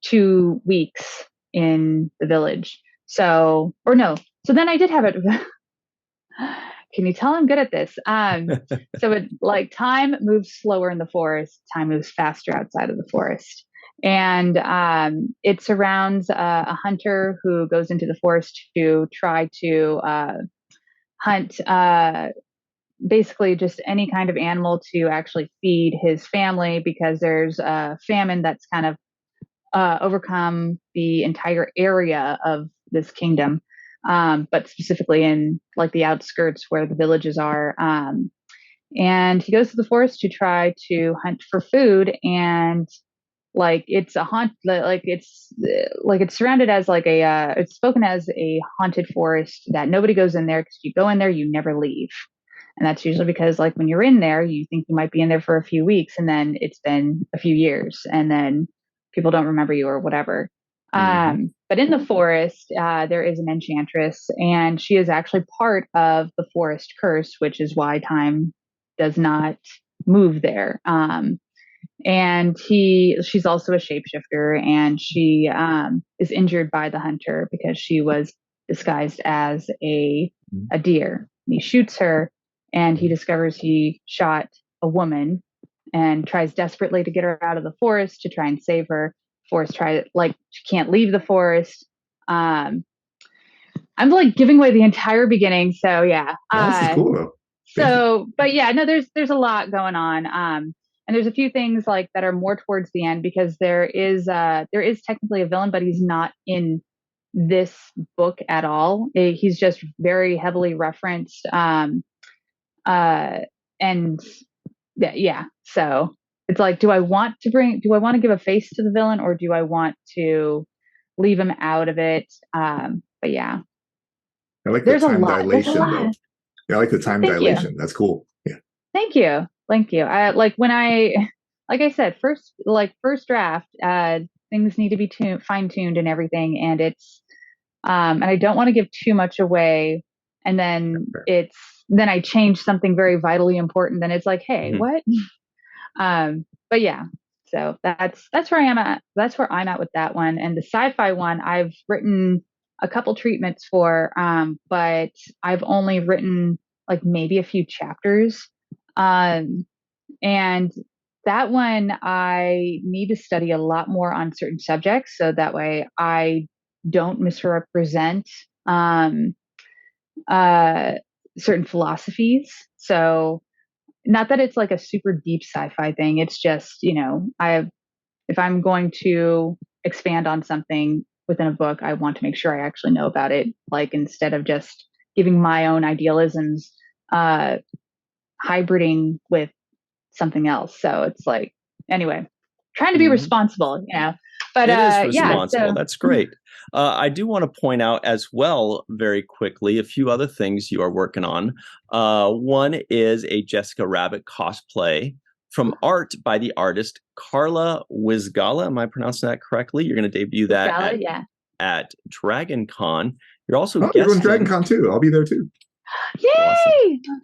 2 weeks in the village. So, or no, so then I did have it. Can you tell I'm good at this? So it like time moves slower in the forest, time moves faster outside of the forest. And it surrounds a hunter who goes into the forest to try to hunt basically just any kind of animal to actually feed his family because there's a famine that's kind of overcome the entire area of this kingdom, but specifically in like the outskirts where the villages are. And he goes to the forest to try to hunt for food, and like it's a haunt, like it's surrounded as like it's spoken as a haunted forest that nobody goes in there because you go in there, you never leave. And that's usually because like when you're in there, you think you might be in there for a few weeks and then it's been a few years and then people don't remember you or whatever. But in the forest, there is an enchantress and she is actually part of the forest curse, which is why time does not move there. And she's also a shapeshifter and she is injured by the hunter because she was disguised as a deer. He shoots her and he discovers he shot a woman and tries desperately to get her out of the forest to try and save her. Forest she can't leave the forest. I'm like giving away the entire beginning, so yeah. That's cool though. So, but yeah, no, there's a lot going on. And there's a few things like that are more towards the end because there is technically a villain, but he's not in this book at all. He's just very heavily referenced. And yeah, so it's like, do I want to give a face to the villain or do I want to leave him out of it? But yeah, I like the there's a time lot. There's a dilation though. lot. Yeah, I like the time Thank you. dilation. That's cool. Yeah. Thank you. Thank you. Like like I said, first draft, things need to be fine tuned and everything. And it's, and I don't want to give too much away. And then then I change something very vitally important. Then it's like, hey, what? But yeah, so that's where I am at. That's where I'm at with that one. And the sci-fi one, I've written a couple treatments for, but I've only written like maybe a few chapters. And that one I need to study a lot more on certain subjects so that way I don't misrepresent certain philosophies. So not that it's like a super deep sci-fi thing. It's just, if I'm going to expand on something within a book, I want to make sure I actually know about it. Like instead of just giving my own idealisms, hybriding with something else. So it's like, anyway, trying to be responsible, But it is responsible. yeah, so, That's great. I do want to point out as well, very quickly, a few other things you are working on. One is a Jessica Rabbit cosplay from art by the artist Carla Wizgala. Am I pronouncing that correctly? You're going to debut that at Dragon Con. You're also you're going to Dragon Con too. I'll be there too. Yay! Awesome.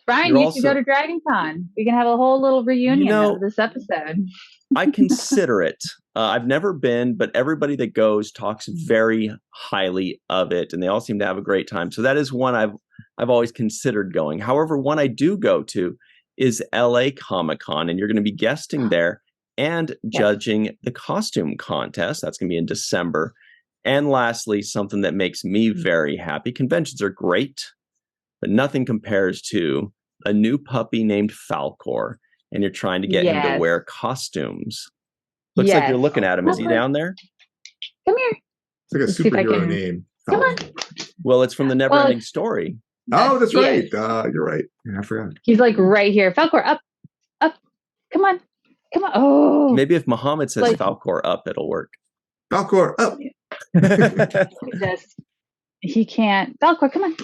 Brian, you should go to Dragon Con. We can have a whole little reunion of this episode. I consider it. I've never been, but everybody that goes talks very highly of it, and they all seem to have a great time. So that is one I've always considered going. However, one I do go to is LA Comic-Con, and you're going to be guesting there and judging the costume contest. That's going to be in December. And lastly, something that makes me very happy. Conventions are great, but nothing compares to a new puppy named Falcor, and you're trying to get him to wear costumes. Looks like you're looking at him. Is he down there? Come here. It's like a superhero name. Come on. Well, it's from the Neverending Story. Oh, that's right. You're right. Yeah, I forgot. He's like right here. Falcor, up. Come on. Oh. Maybe if Muhammad says Falcor up, it'll work. Falcor up. He can't. Falcor, come on.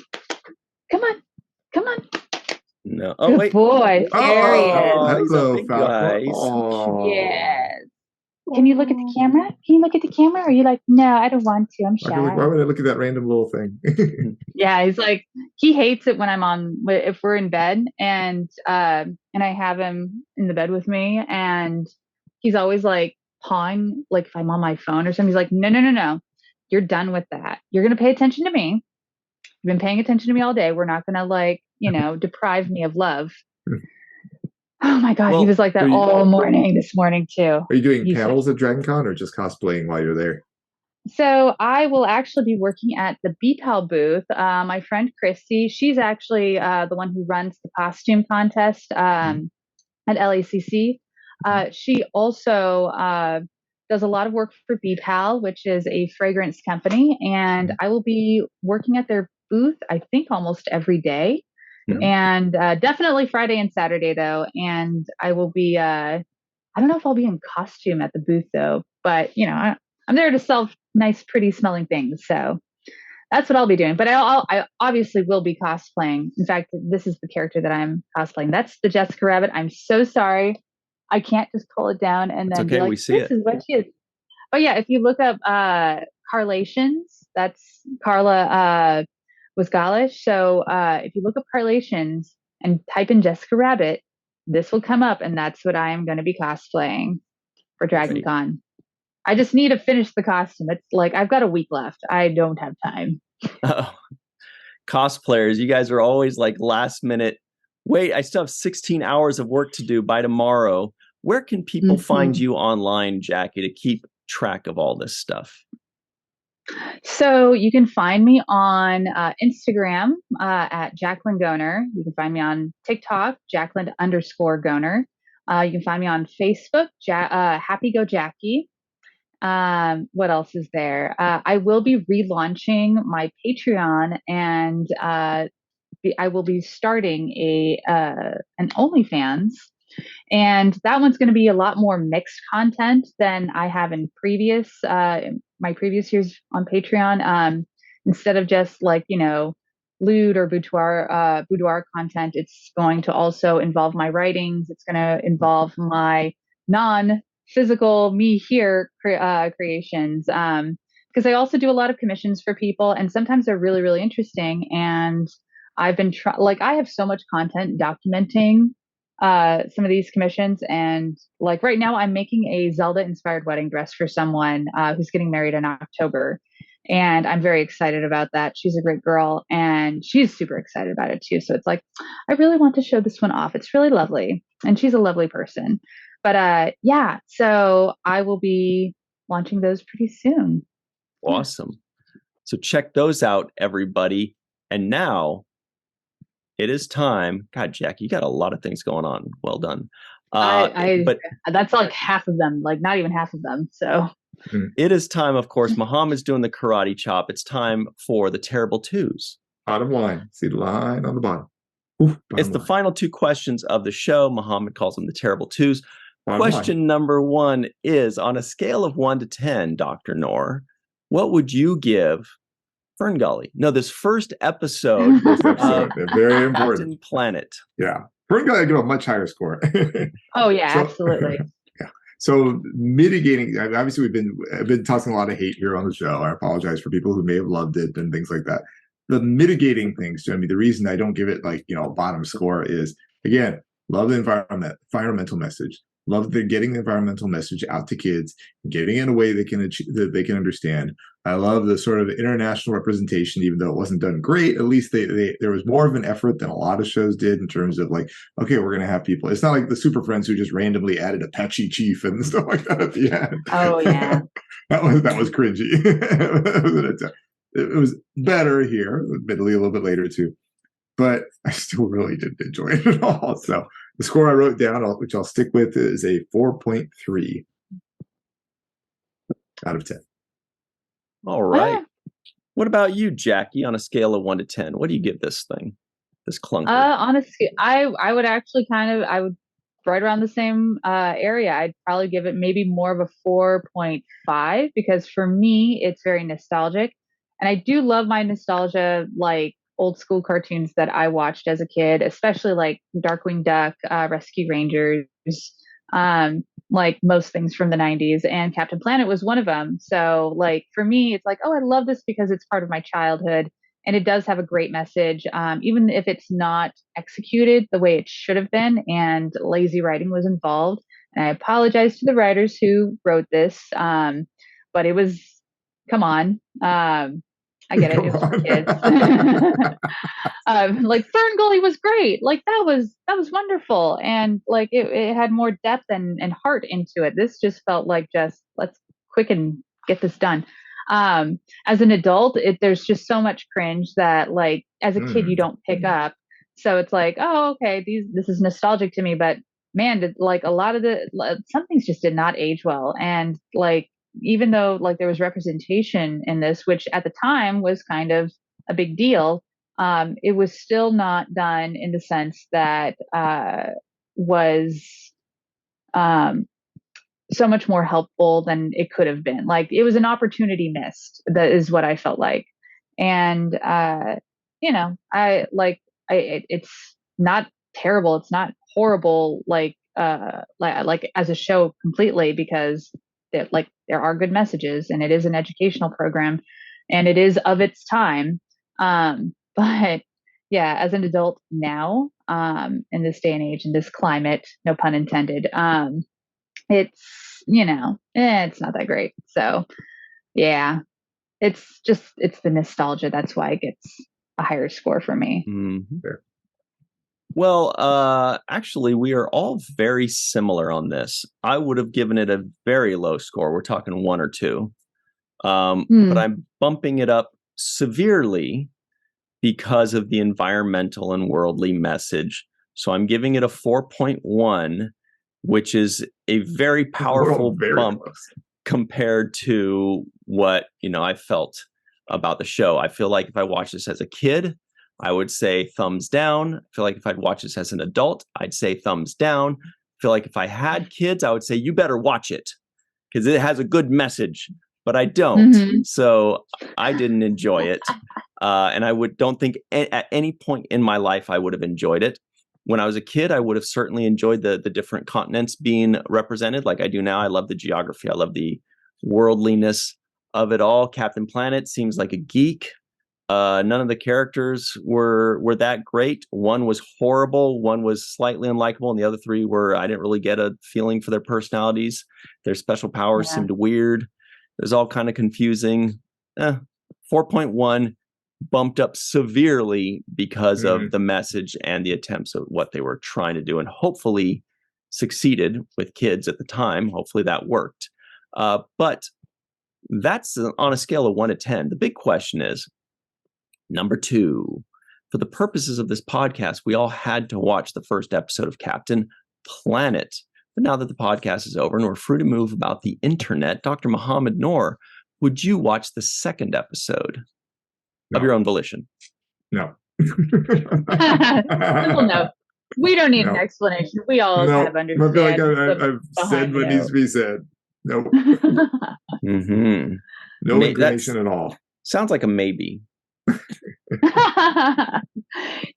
No. Oh, wait. Boy. There he is. Hello, Falcor. Yes. Can you look at the camera? Or are you like, no, I don't want to. I'm shy. Why would I look at that random little thing? Yeah, he's like, he hates it when if we're in bed and I have him in the bed with me, and he's always like pawing, like if I'm on my phone or something. He's like, no. You're done with that. You're going to pay attention to me. You've been paying attention to me all day. We're not going to deprive me of love. Oh my God, he was like that all morning this morning too. Are you doing panels at Dragon Con or just cosplaying while you're there? So I will actually be working at the BPAL booth. My friend Christy, she's actually the one who runs the costume contest at LACC. She also does a lot of work for BPAL, which is a fragrance company. And I will be working at their booth, I think, almost every day. And definitely Friday and Saturday, though. And I will be, I don't know if I'll be in costume at the booth, though. But, I'm there to sell nice, pretty smelling things. So that's what I'll be doing. But I obviously will be cosplaying. In fact, this is the character that I'm cosplaying. That's the Jessica Rabbit. I'm so sorry. I can't just pull it down and then be like, we see this is what she is. But yeah, if you look up Carlations, that's Carla Wizgala. So if you look up Carlations and type in Jessica Rabbit, this will come up, and that's what I am going to be cosplaying for Dragon Con. I just need to finish the costume. It's like I've got a week left. I don't have time. Cosplayers, you guys are always like last minute. Wait, I still have 16 hours of work to do by tomorrow. Where can people find you online, Jackie, to keep track of all this stuff? So you can find me on Instagram at Jacqueline Goehner. You can find me on TikTok, Jacqueline_Goehner. You can find me on Facebook, Happy Go Jackie. What else is there? I will be relaunching my Patreon, and I will be starting an OnlyFans. And that one's going to be a lot more mixed content than I have in my previous years on Patreon. Instead of just like, lewd or boudoir content, it's going to also involve my writings. It's going to involve my non-physical me here creations. Because I also do a lot of commissions for people, and sometimes they're really, really interesting. And I've been I have so much content documenting some of these commissions, and like right now I'm making a Zelda inspired wedding dress for someone who's getting married in October, and I'm very excited about that. She's a great girl, and she's super excited about it too. So it's like, I really want to show this one off. It's really lovely, and she's a lovely person. But yeah, so I will be launching those pretty soon. Awesome. So check those out, everybody. And now it is time. God, Jack, you got a lot of things going on. Well done. But that's like half of them, like not even half of them. So it is time, of course. Muhammad's doing the karate chop. It's time for the terrible twos. Bottom line. See the line on the bottom. It's the final two questions of the show. Muhammad calls them the terrible twos. Question number one is, on a scale of 1 to 10, Dr. Noor, what would you give Ferngully? No, this first episode. Very important. Captain Planet. Yeah. Ferngully, I give a much higher score. Oh, yeah, absolutely. Yeah. So mitigating, obviously I've been tossing a lot of hate here on the show. I apologize for people who may have loved it and things like that. The mitigating things, Jeremy, the reason I don't give it like, a bottom score is, again, love the environmental message. Love getting the environmental message out to kids, getting it in a way that they can understand. I love the sort of international representation, even though it wasn't done great. At least there was more of an effort than a lot of shows did in terms of like, okay, we're going to have people. It's not like the Super Friends who just randomly added Apache Chief and stuff like that at the end. Oh yeah, that was cringy. It was better here, admittedly a little bit later too, but I still really didn't enjoy it at all. So the score I wrote down, which I'll stick with, is a 4.3 out of 10. All right. What about you, Jackie, on a scale of 1 to 10? What do you give this thing, this clunker? Honestly, I would actually I would right around the same area. I'd probably give it maybe more of a 4.5 because for me, it's very nostalgic. And I do love my nostalgia, like old school cartoons that I watched as a kid, especially like Darkwing Duck, Rescue Rangers, like most things from the 90s. And Captain Planet was one of them. So like for me, it's like, oh, I love this because it's part of my childhood. And it does have a great message, even if it's not executed the way it should have been and lazy writing was involved. And I apologize to the writers who wrote this, but it was, come on. I get it. It was for kids. Like Ferngully was great. Like that was wonderful. And like it had more depth and heart into it. This just felt like let's quick and get this done. As an adult, there's just so much cringe that like as a kid you don't pick up. So it's like, oh, okay, this is nostalgic to me, but man, like a lot of some things just did not age well. And like even though like there was representation in this, which at the time was kind of a big deal, it was still not done in the sense that was so much more helpful than it could have been. Like it was an opportunity missed. That is what I felt like. And it's not terrible. It's not horrible. Like as a show completely because there are good messages and it is an educational program and it is of its time. But yeah, as an adult now, in this day and age, in this climate, no pun intended, it's, it's not that great. So yeah, it's the nostalgia. That's why it gets a higher score for me. Mm-hmm. Well, actually, we are all very similar on this. I would have given it a very low score. We're talking 1 or 2. But I'm bumping it up severely because of the environmental and worldly message. So I'm giving it a 4.1, which is a very powerful bump compared to what, I felt about the show. I feel like if I watched this as a kid, I would say thumbs down. I feel like if I'd watch this as an adult, I'd say thumbs down. I feel like if I had kids, I would say, you better watch it because it has a good message, but I don't. Mm-hmm. So I didn't enjoy it. And I don't think at any point in my life, I would have enjoyed it. When I was a kid, I would have certainly enjoyed the different continents being represented like I do now. I love the geography. I love the worldliness of it all. Captain Planet seems like a geek. None of the characters were that great. One was horrible. One was slightly unlikable. And the other 3 I didn't really get a feeling for their personalities. Their special powers seemed weird. It was all kind of confusing. 4.1 bumped up severely because of the message and the attempts of what they were trying to do and hopefully succeeded with kids at the time. Hopefully that worked. But that's on a scale of 1 to 10. The big question is, number 2, for the purposes of this podcast, we all had to watch the first episode of Captain Planet. But now that the podcast is over and we're free to move about the internet, Dr. Muhammad Noor, would you watch the second episode of your own volition? No. Simple no. We don't need an explanation. We all kind of understand. I feel like I've said what needs to be said. Nope. Mm-hmm. No incarnation at all. Sounds like a maybe.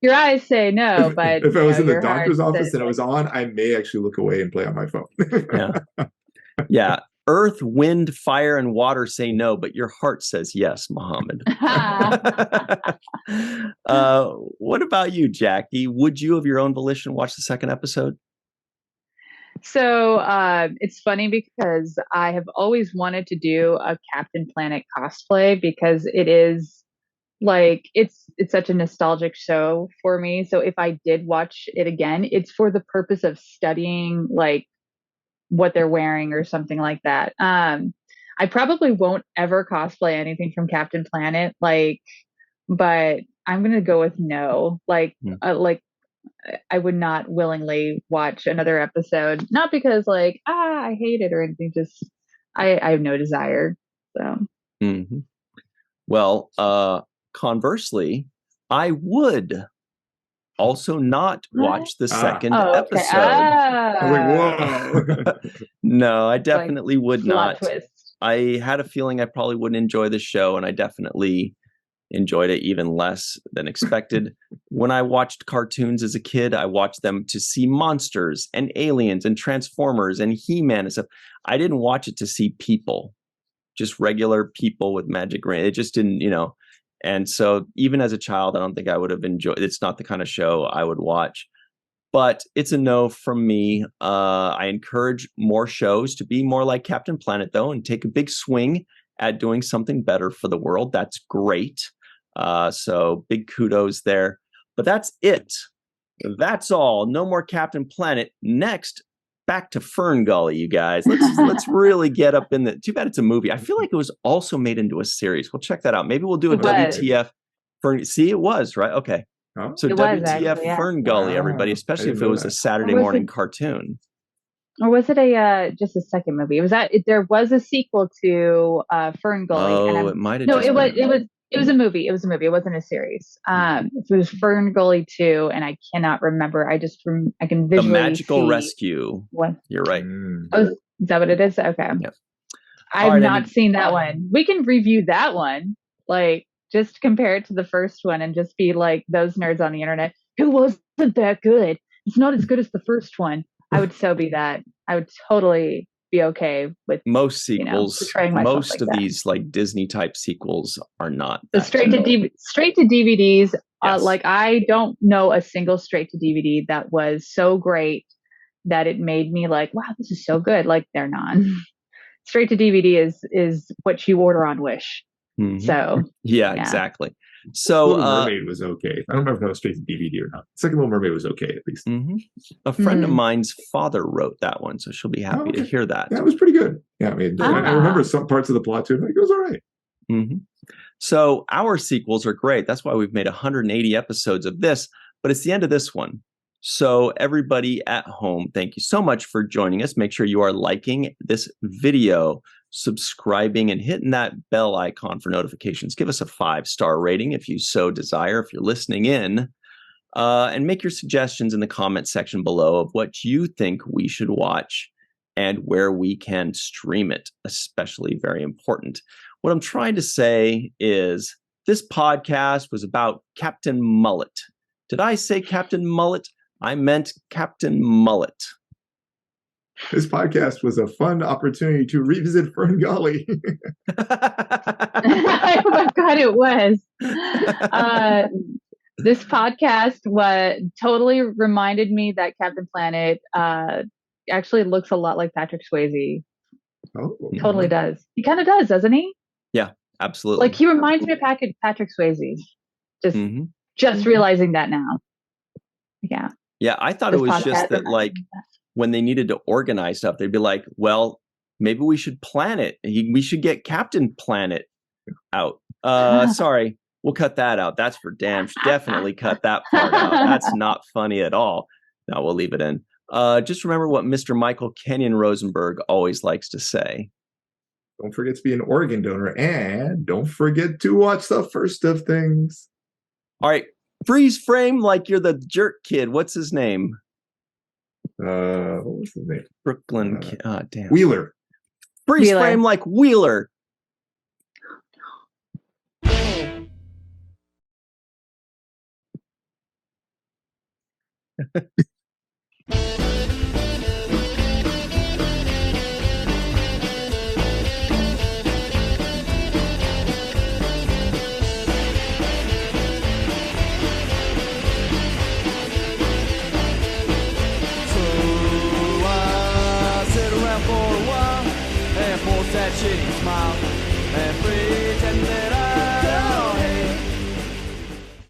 Your eyes say no, but if I was in the your doctor's heart office says and it was on, I may actually look away and play on my phone. Yeah. Earth, wind, fire, and water say no, but your heart says yes, Muhammad. What about you, Jackie? Would you, of your own volition, watch the second episode? So it's funny because I have always wanted to do a Captain Planet cosplay because it is like it's such a nostalgic show for me. So if I did watch it again, it's for the purpose of studying like what they're wearing or something like that. I probably won't ever cosplay anything from Captain Planet, but I'm gonna go with no. Like I would not willingly watch another episode, not because like I hate it or anything. Just I have no desire. So. Mm-hmm. Well, conversely, I would also not watch the second episode. I was like, whoa. No, I definitely would not. Twist. I had a feeling I probably wouldn't enjoy the show, and I definitely enjoyed it even less than expected. When I watched cartoons as a kid, I watched them to see monsters and aliens and Transformers and He-Man and stuff. I didn't watch it to see people, just regular people with magic ring. It just didn't, And so even as a child, I don't think I would have enjoyed. It's not the kind of show I would watch. But it's a no from me. I encourage more shows to be more like Captain Planet, though, and take a big swing at doing something better for the world. That's great. So big kudos there. But that's it. That's all. No more Captain Planet. Next, back to Fern Gully, you guys. Let's really get up in the. Too bad it's a movie. I feel like it was also made into a series. We'll check that out. Maybe we'll do a WTF Fern. See, it was right. Okay. Huh? So WTF Fern Gully, everybody, especially if it was a Saturday morning cartoon. Or was it just a second movie? There was a sequel to Fern Gully. Oh, it might have. No, it was a movie. It was a movie. It wasn't a series. It was Fern Gully 2, and I cannot remember. I can visually The Magical see Rescue. What? You're right. Oh, is that what it is? Okay. Yep. I've not seen that one. We can review that one. Just compare it to the first one and just be like those nerds on the internet. It wasn't that good. It's not as good as the first one. I would so be that. I would totally be okay with most sequels. Most of that. These like Disney type sequels are not. The straight to DVDs. Yes. I don't know a single straight to DVD that was so great that it made me like, wow, this is so good. Like they're not. Straight to DVD is what you order on Wish. Mm-hmm. So yeah, exactly. So Little Mermaid was okay. I don't remember if that was straight to DVD or not. Second Little Mermaid was okay, at least. Mm-hmm. A friend of mine's father wrote that one, so she'll be happy to hear that. Yeah, it was pretty good. Yeah, I mean, I remember some parts of the plot too. Like, it was all right. Mm-hmm. So our sequels are great. That's why we've made 180 episodes of this, but it's the end of this one. So everybody at home, thank you so much for joining us. Make sure you are liking this video, subscribing, and hitting that bell icon for notifications. Give us a 5-star rating if you so desire, if you're listening in, and make your suggestions in the comment section below of what you think we should watch and where we can stream it, especially very important. What I'm trying to say is this podcast was about Captain Mullet. Did I say Captain Mullet? I meant Captain Mullet. This podcast was a fun opportunity to revisit Fern Gully. Oh my God, it was. This podcast totally reminded me that Captain Planet actually looks a lot like Patrick Swayze. Oh, totally does. He kind of does, doesn't he? Yeah, absolutely. Like he reminds me of Patrick Swayze. Just realizing that now. Yeah. Yeah, I thought it was just that like when they needed to organize stuff, they'd be like, well, maybe we should plan it. We should get Captain Planet out. Sorry, we'll cut that out. That's for damn. Definitely cut that part out. That's not funny at all. No, we'll leave it in. Just remember what Mr. Michael Kenyon Rosenberg always likes to say. Don't forget to be an organ donor, and don't forget to watch the first of things. All right. Freeze frame like you're the jerk kid. What's his name? What was his name? Brooklyn. Damn. Wheeler. Freeze frame like Wheeler.